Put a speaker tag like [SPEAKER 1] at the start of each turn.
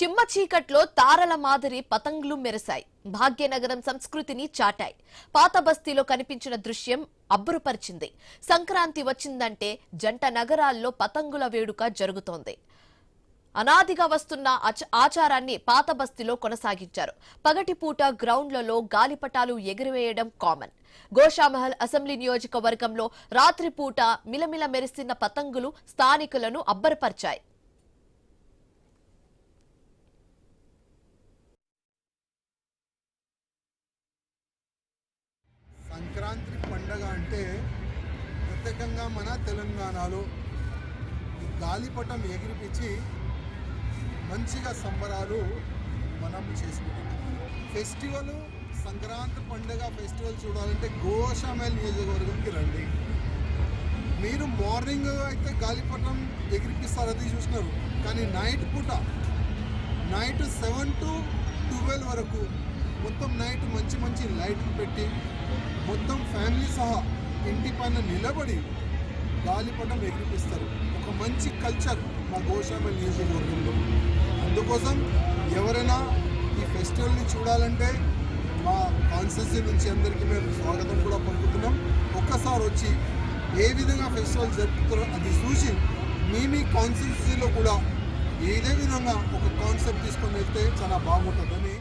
[SPEAKER 1] చిమ్మ చీకట్లో తారల మాదిరి పతంగులు మెరిశాయి. భాగ్యనగరం సంస్కృతిని చాటాయి. పాత బస్తీలో కనిపించిన దృశ్యం అబ్బురపరిచింది. సంక్రాంతి వచ్చిందంటే జంట నగరాల్లో పతంగుల వేడుక జరుగుతోంది. అనాదిగా వస్తున్న ఆచారాన్ని పాత బస్తీలో కొనసాగించారు. పగటిపూట గ్రౌండ్లలో గాలిపటాలు ఎగిరివేయడం కామన్. గోషామహల్ అసెంబ్లీ నియోజకవర్గంలో రాత్రిపూట మిలమిల మెరిసిన పతంగులు స్థానికులను అబ్బరపరిచాయి.
[SPEAKER 2] సంక్రాంతి పండగ అంటే ప్రత్యేకంగా మన తెలంగాణలో గాలిపటం ఎగిరిపించి మంచిగా సంబరాలు మనం చేసుకుంటాం. ఫెస్టివల్ సంక్రాంతి పండుగ ఫెస్టివల్ చూడాలంటే గోషామహల్ నియోజకవర్గంకి రండి. మీరు మార్నింగ్ అయితే గాలిపటం ఎగిరిపిస్తారు, అది చూసినారు. కానీ నైట్ పూట నైట్ 7 to 12 వరకు మొత్తం నైట్ మంచి మంచి లైట్లు పెట్టి మొత్తం ఫ్యామిలీ సహా ఇంటి పైన నిలబడి గాలిపటం ఎగిరిపిస్తారు. ఒక మంచి కల్చర్ మా గోషామహల్ నియోజకవర్గంలో. అందుకోసం ఎవరైనా ఈ ఫెస్టివల్ని చూడాలంటే మా కాన్స్టిట్యూన్సీ నుంచి అందరికీ మేము స్వాగతం కూడా పలుకుతున్నాం. ఒక్కసారి వచ్చి ఏ విధంగా ఫెస్టివల్ జరుపుతారో అది చూసి మీ కాన్స్టిట్యూన్సీలో కూడా ఇదే విధంగా ఒక కాన్సెప్ట్ తీసుకొని వెళ్తే చాలా బాగుంటుందని